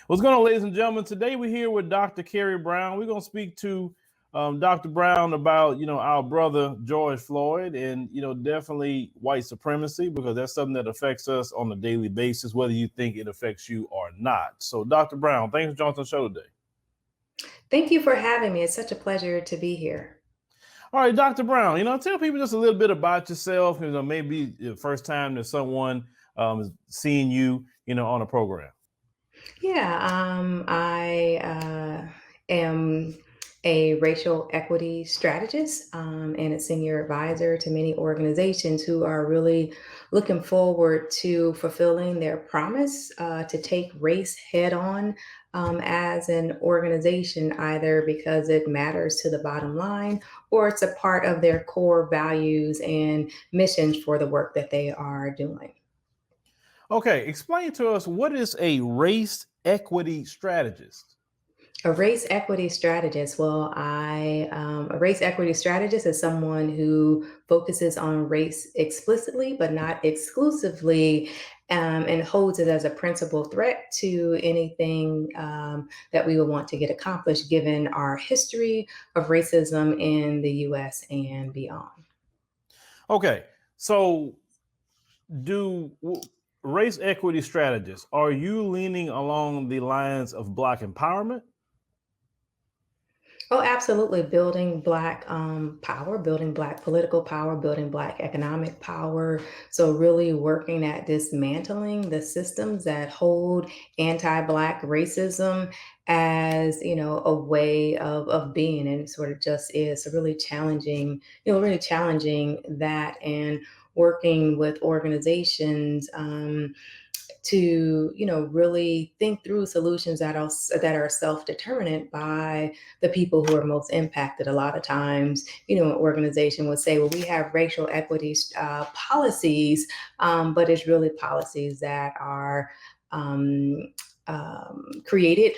What's going on, ladies and gentlemen? Today we're here with Dr. Kerry Brown. We're going to speak to Dr. Brown about, our brother George Floyd and, definitely white supremacy, because that's something that affects us on a daily basis, whether you think it affects you or not. So, Dr. Brown, thanks for joining the show today. Thank you for having me. It's such a pleasure to be here. All right, Dr. Brown, tell people just a little bit about yourself. Maybe the first time that someone is seeing you, on a program. Yeah, I am a racial equity strategist and a senior advisor to many organizations who are really looking forward to fulfilling their promise to take race head on as an organization, either because it matters to the bottom line or it's a part of their core values and missions for the work that they are doing. Okay, explain to us, what is a race equity strategist? A race equity strategist. A race equity strategist is someone who focuses on race explicitly, but not exclusively, and holds it as a principal threat to anything that we would want to get accomplished, given our history of racism in the U.S. and beyond. Okay, so race equity strategists, are you leaning along the lines of Black empowerment? Oh, absolutely. Building Black power, building Black political power, building Black economic power. So, really working at dismantling the systems that hold anti-Black racism as, a way of being. And it sort of just is really challenging, really challenging that, and working with organizations to really think through solutions that are self-determinant by the people who are most impacted. A lot of times, an organization would say, well, we have racial equity policies, but it's really policies that are created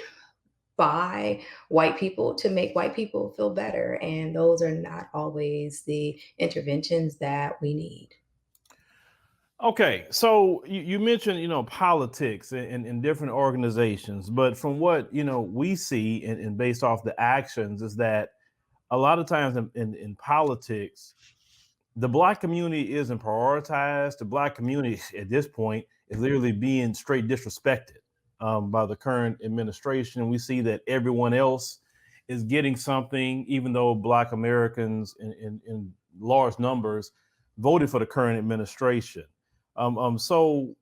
by white people to make white people feel better, and those are not always the interventions that we need. Okay, so you mentioned, politics in different organizations, but from what, we see and based off the actions is that a lot of times in politics, the Black community isn't prioritized. The Black community at this point is literally being straight disrespected by the current administration. And we see that everyone else is getting something, even though Black Americans in large numbers voted for the current administration. So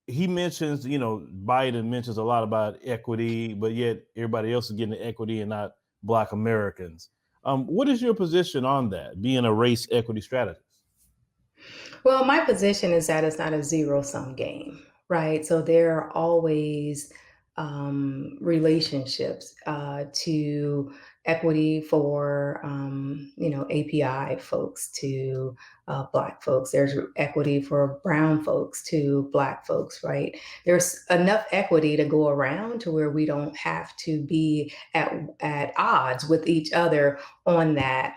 he mentions, Biden mentions a lot about equity, but yet everybody else is getting the equity and not Black Americans. What is your position on that, being a race equity strategist? Well, my position is that it's not a zero-sum game, right? So there are always relationships to equity for, API folks to Black folks. There's equity for brown folks to Black folks, right? There's enough equity to go around to where we don't have to be at odds with each other on that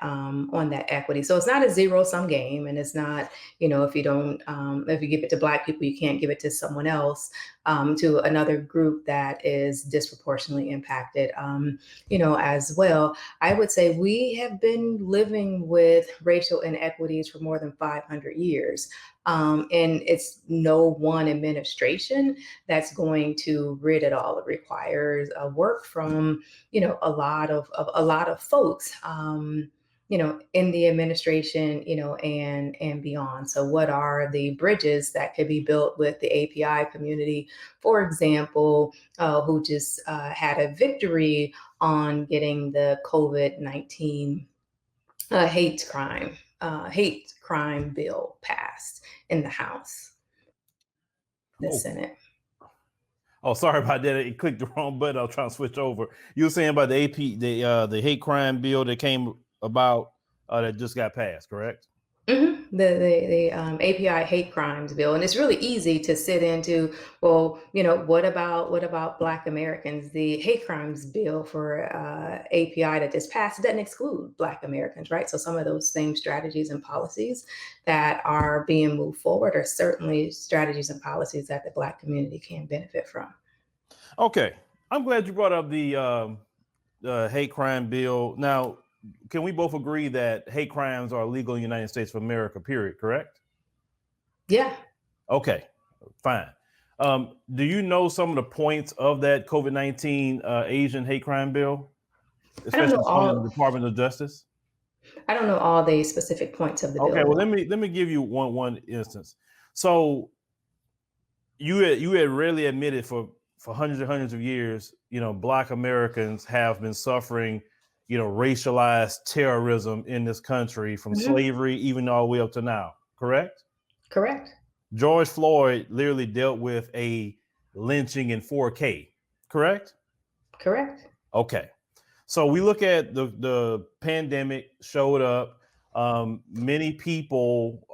equity. So it's not a zero-sum game, and it's not, if you don't, if you give it to Black people, you can't give it to someone else, to another group that is disproportionately impacted, as well. I would say we have been living with racial inequities for more than 500 years. And it's no one administration that's going to rid it all. It requires work from, a lot of folks, in the administration, and beyond. So what are the bridges that could be built with the API community, for example, who just had a victory on getting the COVID-19 hate crime bill passed in the House, the Senate. Oh, sorry about that. It clicked the wrong button. I was trying to switch over. You were saying about the hate crime bill that came about that just got passed, correct? Mm-hmm. The API hate crimes bill, and it's really easy to sit into. Well, what about Black Americans? The hate crimes bill for API that just passed doesn't exclude Black Americans, right? So some of those same strategies and policies that are being moved forward are certainly strategies and policies that the Black community can benefit from. Okay, I'm glad you brought up the hate crime bill. Now, can we both agree that hate crimes are illegal in the United States of America, period, correct? Yeah. Okay, fine. Do you know some of the points of that COVID-19 Asian hate crime bill, I don't know especially from the all Department of Justice? I don't know all the specific points of the Okay, bill. well, let me give you one instance. So you had rarely admitted for hundreds and hundreds of years, Black Americans have been suffering, racialized terrorism in this country from Mhm. slavery even all the way up to now. Correct? Correct. George Floyd literally dealt with a lynching in 4K. Correct? Correct. Okay. So we look at the pandemic showed up. Many people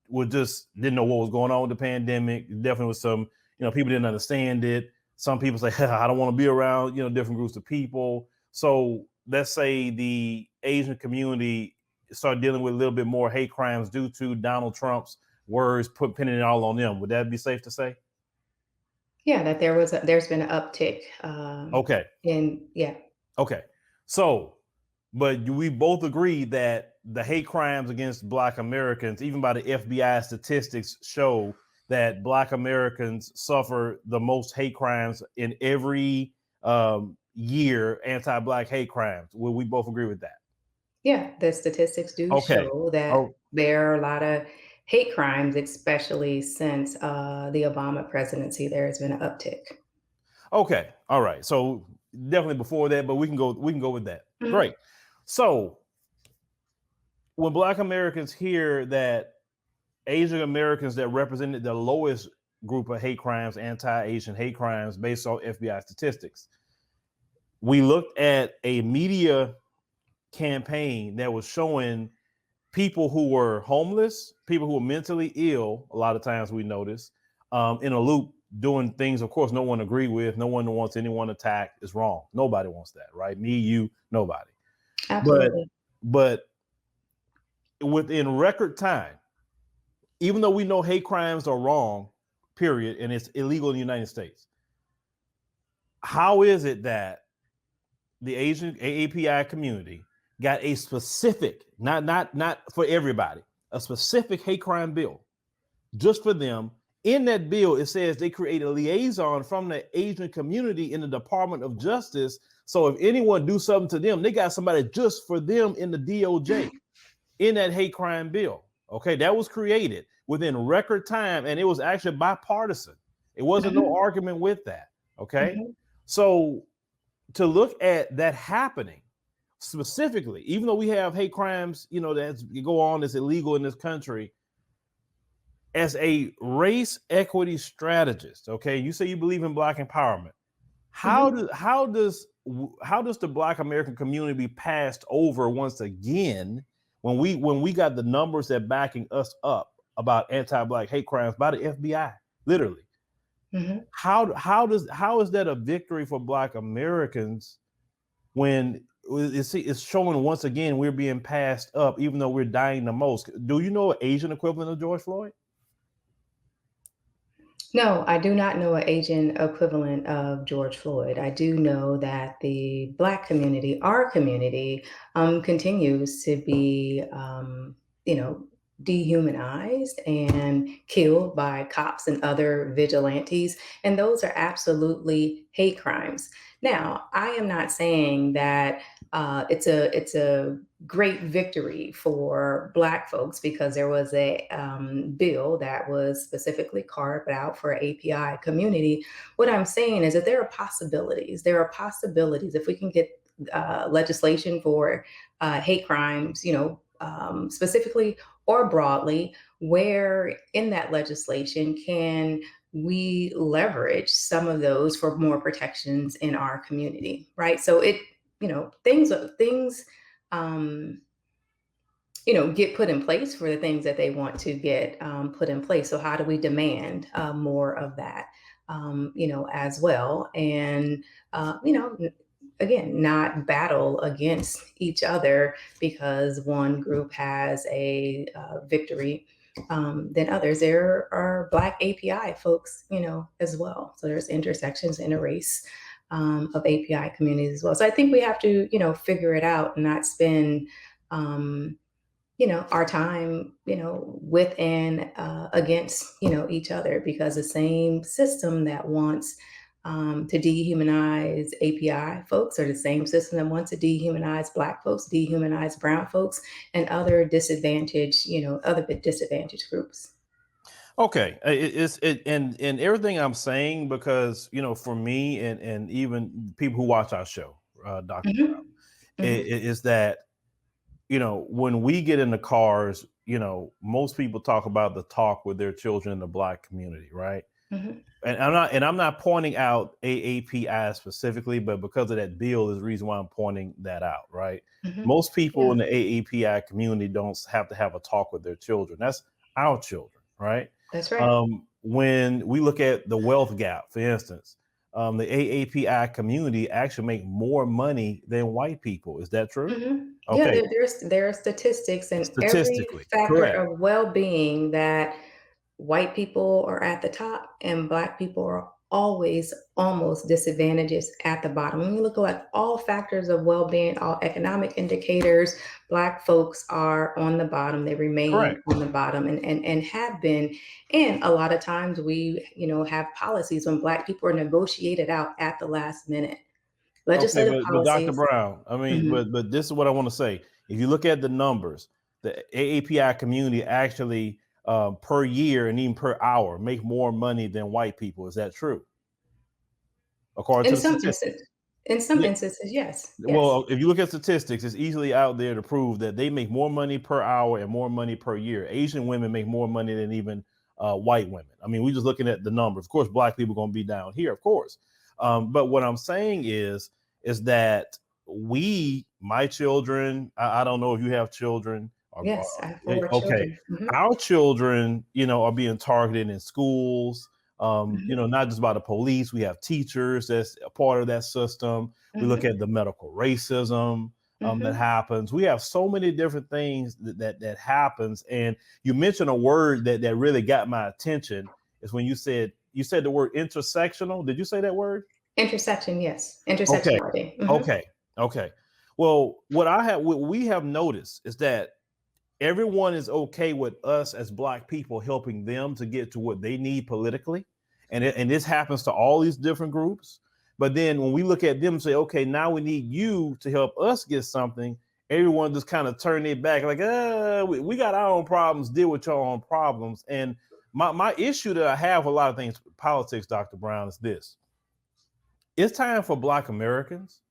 were just didn't know what was going on with the pandemic. Definitely was some, people didn't understand it. Some people say, I don't want to be around, different groups of people. So let's say the Asian community started dealing with a little bit more hate crimes due to Donald Trump's words, pinning it all on them. Would that be safe to say? Yeah, that there's been an uptick Okay. yeah. Okay. So, but we both agree that the hate crimes against Black Americans, even by the FBI statistics, show that Black Americans suffer the most hate crimes in every year, anti-Black hate crimes. Will we both agree with that? Yeah, the statistics do Okay. show that Oh, there are a lot of hate crimes, especially since the Obama presidency. There has been an uptick. okay. All right. So definitely before that, but we can go with that. Mhm. Great. So when Black Americans hear that Asian Americans that represented the lowest group of hate crimes, anti-Asian hate crimes, based on FBI statistics, we looked at a media campaign that was showing people who were homeless, people who were mentally ill. A lot of times we notice in a loop doing things, of course, no one agree with. No one wants anyone attacked. Is wrong. Nobody wants that, right? Me, you, nobody. But Absolutely. but within record time, even though we know hate crimes are wrong, period, and it's illegal in the United States, how is it that the Asian AAPI community got a specific, not for everybody, a specific hate crime bill just for them? In that bill, it says they create a liaison from the Asian community in the Department of Justice. So if anyone do something to them, they got somebody just for them in the DOJ in that hate crime bill. Okay, that was created within record time, and it was actually bipartisan. It wasn't no Mhm. argument with that. Okay, Mhm. so to look at that happening specifically, even though we have hate crimes, that go on that's illegal in this country, as a race equity strategist, okay, you say you believe in Black empowerment. How Mhm. does how does how does the Black American community be passed over once again when we got the numbers that backing us up about anti-Black hate crimes by the FBI, literally? Mhm. How is that a victory for Black Americans when it's showing once again we're being passed up even though we're dying the most? Do you know an Asian equivalent of George Floyd? No, I do not know an Asian equivalent of George Floyd. I do know that the Black community, our community, continues to be, you know, dehumanized and killed by cops and other vigilantes. And those are absolutely hate crimes. Now, I am not saying that it's a great victory for Black folks because there was a bill that was specifically carved out for API community. What I'm saying is that there are possibilities. There are possibilities if we can get legislation for hate crimes, specifically or broadly, where in that legislation can we leverage some of those for more protections in our community, right? So things um, get put in place for the things that they want to get put in place. So how do we demand more of that, as well? And, again, not battle against each other because one group has a victory than others. There are Black API folks, as well. So there's intersections in a race of API communities as well. So I think we have to, figure it out and not spend, our time, with and against, each other, because the same system that wants to dehumanize API folks are the same system that wants to dehumanize Black folks, dehumanize Brown folks, and other disadvantaged, other bit disadvantaged groups. Okay, and everything I'm saying, because for me and even people who watch our show, Dr. Brown, Hmm. Hmm. is that when we get in the cars, most people talk about the talk with their children in the Black community, right? Hmm. And I'm not pointing out AAPI specifically, but because of that bill is the reason why I'm pointing that out, right? Hmm. Most people Yeah, in the AAPI community don't have to have a talk with their children. That's our children, right? that's right. When we look at the wealth gap, for instance, the AAPI community actually make more money than white people. Is that true? Yeah, Okay, there are statistics in every statistically, factor correct. of well-being that white people are at the top and Black people are always almost disadvantages at the bottom. When you look at all factors of well-being, all economic indicators, Black folks are on the bottom. They Correct. remain on the bottom and have been. And a lot of times we, have policies when Black people are negotiated out at the last minute. Okay, Legislative but Dr. policies. Brown, I mean, Mhm. but this is what I want to say. If you look at the numbers, the AAPI community actually per year and even per hour make more money than white people. Is that true? According In to the some statistics. instances, in some Yeah. instances, yes, yes. Well, if you look at statistics, it's easily out there to prove that they make more money per hour and more money per year. Asian women make more money than even white women. I mean, we're just looking at the numbers. Of course, black people are going to be down here, of course. But what I'm saying is that my children, I don't know if you have children. Yes, I have 4 Okay, children. Mhm, our children, are being targeted in schools. mhm, Not just by the police. We have teachers that's a part of that system. We look mhm, at the medical racism that mhm. happens. We have so many different things that happens. And you mentioned a word that really got my attention is when you said the word intersectional. Did you say that word? Intersection, yes. Okay. Intersectionality. Mhm, Okay. Okay. Well, what we have noticed is that everyone is okay with us as black people helping them to get to what they need politically, and this happens to all these different groups. But then when we look at them and say, okay, now we need you to help us get something, everyone just kind of turn their back like, we got our own problems, deal with your own problems. And my issue that I have with a lot of things with politics, Dr. Brown, is this: it's time for black Americans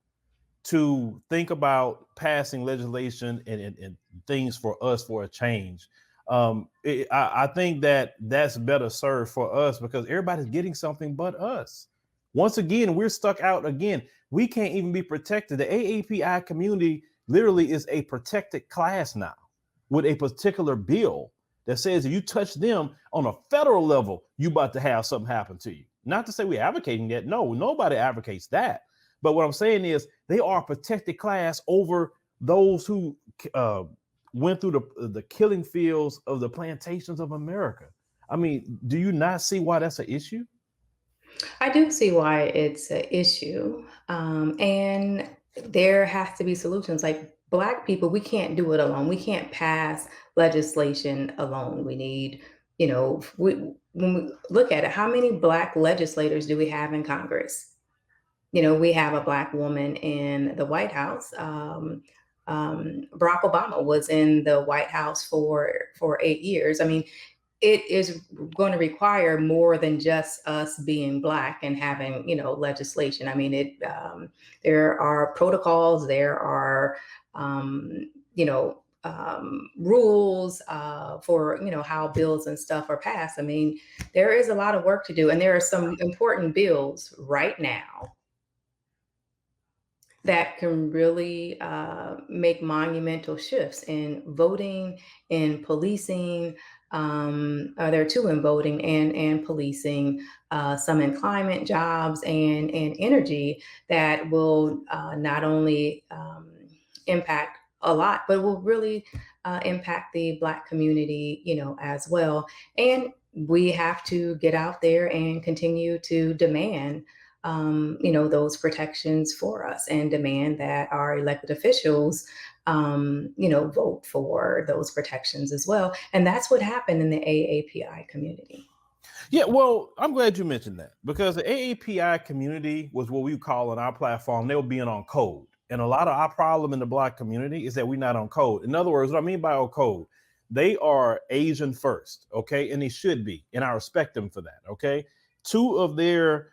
to think about passing legislation and things for us for a change. I think that's better served for us because everybody's getting something but us. Once again, we're stuck out again. We can't even be protected. The AAPI community literally is a protected class now with a particular bill that says if you touch them on a federal level, you about to have something happen to you. Not to say we're advocating that. No, nobody advocates that. But what I'm saying is they are a protected class over those who uh, went through the killing fields of the plantations of America. I mean, do you not see why that's an issue? I do see why it's an issue, and there has to be solutions. Like Black people, we can't do it alone. We can't pass legislation alone. We need, when we look at it, how many Black legislators do we have in Congress? We have a Black woman in the White House. Barack Obama was in the White House for 8 years. I mean, it is going to require more than just us being Black and having, legislation. I mean, there are protocols, there are, rules for, how bills and stuff are passed. I mean, there is a lot of work to do, and there are some important bills right now that can really make monumental shifts in voting, in policing. There are two in voting and policing, some in climate, jobs, and energy that will not only impact a lot, but it will really impact the Black community, as well. And we have to get out there and continue to demand, those protections for us, and demand that our elected officials, vote for those protections as well. And that's what happened in the AAPI community. Yeah, well, I'm glad you mentioned that, because the AAPI community was what we call on our platform, they were being on code. And a lot of our problem in the Black community is that we're not on code. In other words, what I mean by on code, they are Asian first, okay? And they should be, and I respect them for that, okay? Two of their,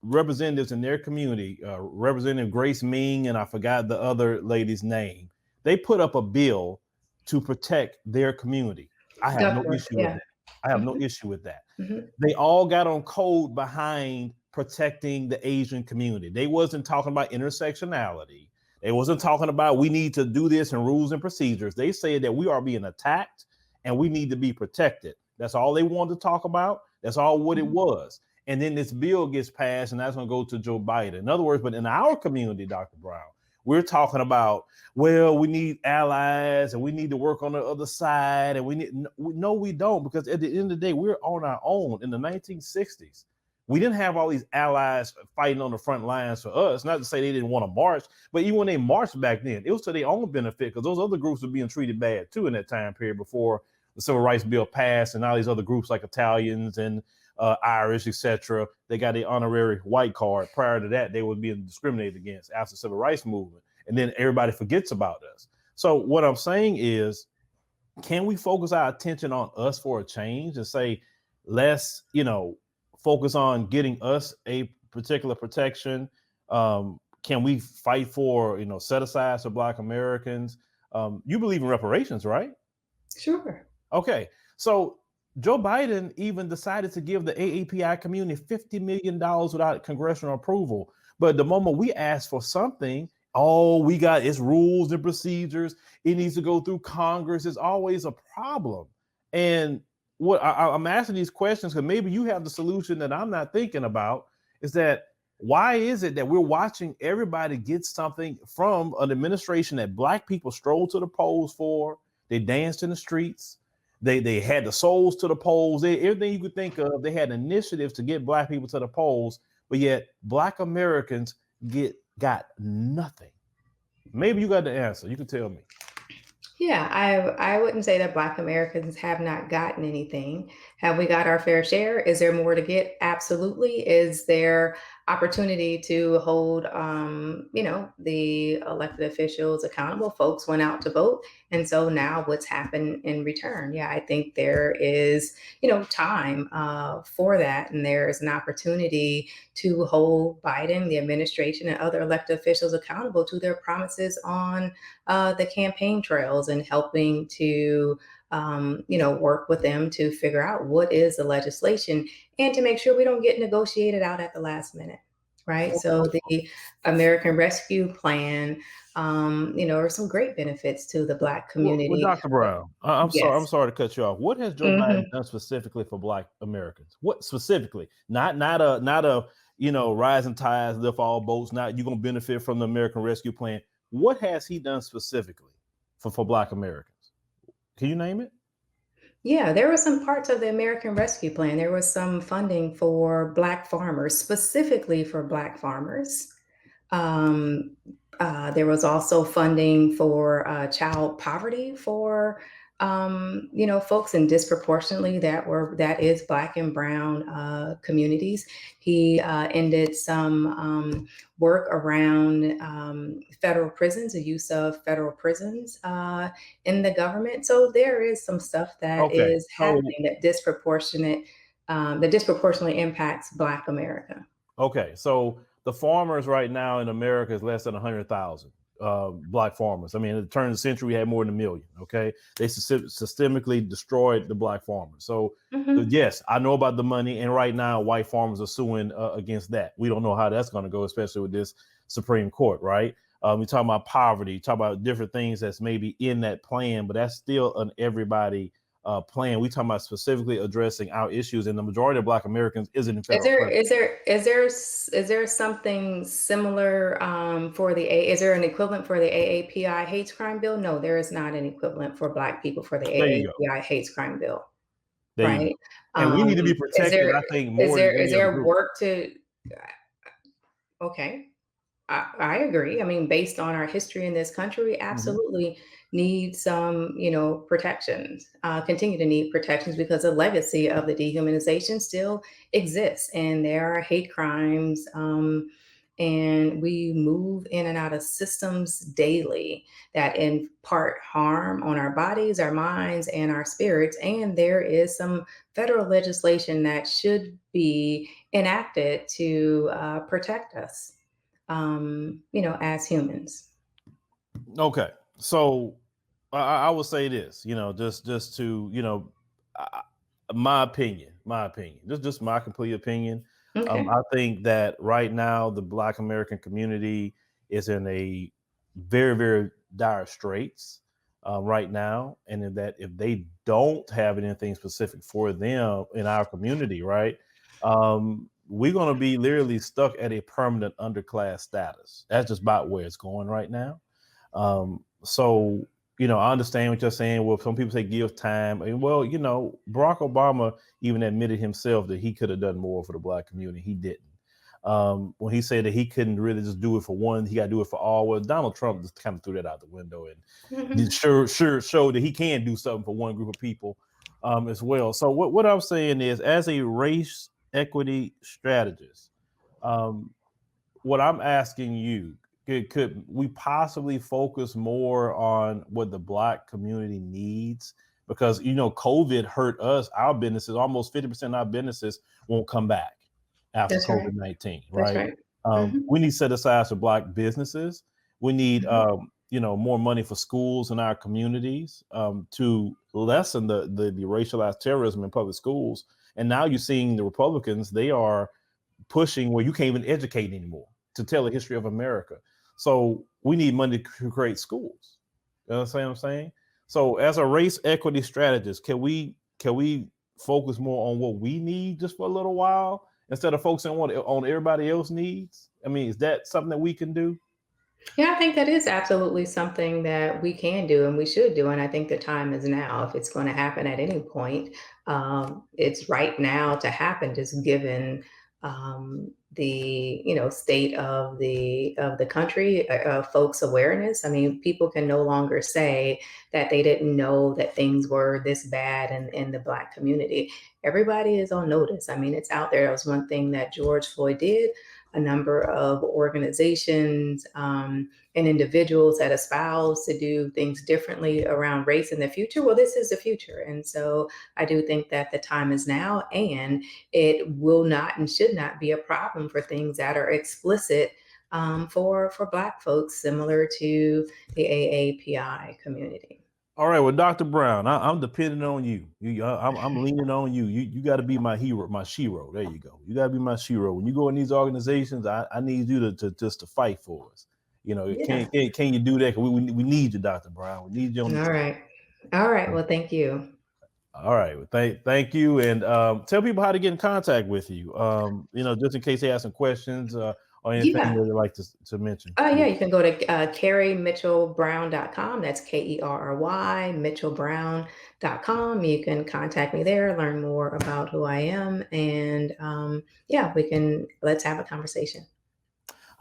representatives in their community, Representative Grace Ming, and I forgot the other lady's name, they put up a bill to protect their community. I have no Duckworth, issue with yeah. that. I have no Mhm, issue with that. mhm. They all got on code behind protecting the Asian community. They wasn't talking about intersectionality. They wasn't talking about we need to do this and rules and procedures. They said that we are being attacked and we need to be protected. That's all they wanted to talk about. That's all what it Mhm. was. And then this bill gets passed, and that's going to go to Joe Biden. In other words, but in our community, Dr. Brown, we're talking about, well, we need allies and we need to work on the other side. And we don't, because at the end of the day, we're on our own. In the 1960s, we didn't have all these allies fighting on the front lines for us. Not to say they didn't want to march, but even when they marched back then, it was to their own benefit, because those other groups were being treated bad too in that time period before the Civil Rights Bill passed, and all these other groups like Italians and Irish, etc. They got the honorary white card. Prior to that, they were being discriminated against after the Civil Rights Movement. And then everybody forgets about us. So what I'm saying is, can we focus our attention on us for a change and say, let's, focus on getting us a particular protection? Can we fight for, set asides for Black Americans? You believe in reparations, right? Sure. Okay. So Joe Biden even decided to give the AAPI community $50 million without congressional approval. But the moment we ask for something, all we got is rules and procedures. It needs to go through Congress. It's always a problem. And what I'm asking these questions, because maybe you have the solution that I'm not thinking about, is that why is it that we're watching everybody get something from an administration that Black people strolled to the polls for? They danced in the streets. They had the souls to the polls. Everything you could think of. They had initiatives to get Black people to the polls, but yet Black Americans got nothing. Maybe you got the answer. You can tell me. Yeah, I wouldn't say that Black Americans have not gotten anything. Have we got our fair share? Is there more to get? Absolutely. Is there opportunity to hold, the elected officials accountable? Folks went out to vote, and so now what's happened in return? Yeah, I think there is, time for that, and there is an opportunity to hold Biden, the administration, and other elected officials accountable to their promises on the campaign trails, and helping to work with them to figure out what is the legislation, and to make sure we don't get negotiated out at the last minute, right? So the American Rescue Plan, are some great benefits to the Black Well, community. Dr. Brown, I'm sorry. I'm Yes. sorry to cut you off. What has Joe Biden Mhm. done specifically for Black Americans? What specifically? Not a rising tides lift all boats. Not you're gonna benefit from the American Rescue Plan. What has he done specifically for Black Americans? Can you name it? Yeah, there were some parts of the American Rescue Plan. There was some funding for Black farmers, specifically for Black farmers. Um, there was also funding for child poverty for folks, and disproportionately that is Black and Brown communities. He ended some work around federal prisons, the use of federal prisons in the government. So there is some stuff that Okay, is so happening that disproportionately impacts Black America. Okay, so the farmers right now in America is less than 100,000 Black farmers. I mean, at the turn of the century, we had more than a million. Okay, they systemically destroyed the Black farmers. So Mhm. yes, I know about the money, and right now, white farmers are suing against that. We don't know how that's going to go, especially with this Supreme Court, right? We talk about poverty, talk about different things that's maybe in that plan, but that's still an everybody plan. We talking about specifically addressing our issues, and the majority of Black Americans isn't in Is federal there prison. is there something similar for the is there an equivalent for the AAPI hate crime bill? No, there is not an equivalent for Black people for the There you go. AAPI hate crime bill, There you go. right? And we need to be Is protected, I think, more than is any other there group. work to okay. I agree. I mean, based on our history in this country, we Mhm. absolutely need some, protections, continue to need protections because the legacy of the dehumanization still exists and there are hate crimes. And we move in and out of systems daily that impart harm on our bodies, our minds, and our spirits. And there is some federal legislation that should be enacted to protect us as humans. Okay, so I will say this, just to, I, my opinion, just my complete opinion. Okay. I think that right now the Black American community is in a very, very dire straits right now, and that if they don't have anything specific for them in our community, right, we're going to be literally stuck at a permanent underclass status. That's just about where it's going right now. So, I understand what you're saying. Well, some people say give time. And well, Barack Obama even admitted himself that he could have done more for the Black community. He didn't. When he said that he couldn't really just do it for one, he got to do it for all. Well, Donald Trump just kind of threw that out the window and Mhm. sure showed that he can do something for one group of people as well. So what I'm saying is, as a race equity strategist, um, what I'm asking you, could we possibly focus more on what the Black community needs? Because COVID hurt us, our businesses, almost 50% of our businesses won't come back after That's right. COVID-19, That's right? right. Mhm. We need to set aside for Black businesses. We need Mhm. more money for schools in our communities to lessen the racialized terrorism in public schools. And now you're seeing the Republicans, they are pushing where you can't even educate anymore to tell the history of America. So we need money to create schools. You know what I'm saying? So as a race equity strategist, can we focus more on what we need just for a little while instead of focusing on what on everybody else needs? I mean, is that something that we can do? Yeah, I think that is absolutely something that we can do and we should do. And I think the time is now. If it's going to happen at any point, it's right now to happen, just given the state of the country, folks' awareness. I mean, people can no longer say that they didn't know that things were this bad in the Black community. Everybody is on notice. I mean, it's out there. That was one thing that George Floyd did. A number of organizations and individuals that espouse to do things differently around race in the future. Well, this is the future. And so I do think that the time is now, and it will not and should not be a problem for things that are explicit for Black folks, similar to the AAPI community. All right, well, Dr. Brown, I'm depending on you. I'm leaning on you. You got to be my hero, my shero. There you go. You got to be my shero. When you go in these organizations, I need you to just to fight for us. Yeah. Can you do that? 'Cause we need you, Dr. Brown. We need you on the All team. right. All right. Well, thank you. All right. Well, thank you, and tell people how to get in contact with you. Just in case they have some questions or anything Yeah. that they'd like to mention. Oh, yeah, you can go to kerrymitchellbrown.com. That's Kerry Mitchellbrown.com. You can contact me there, learn more about who I am, and yeah, let's have a conversation.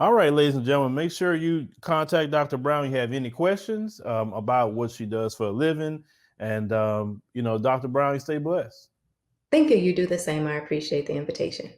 All right, ladies and gentlemen, make sure you contact Dr. Brown. You have any questions about what she does for a living. And, Dr. Brown, you stay blessed. Thank you. You do the same. I appreciate the invitation.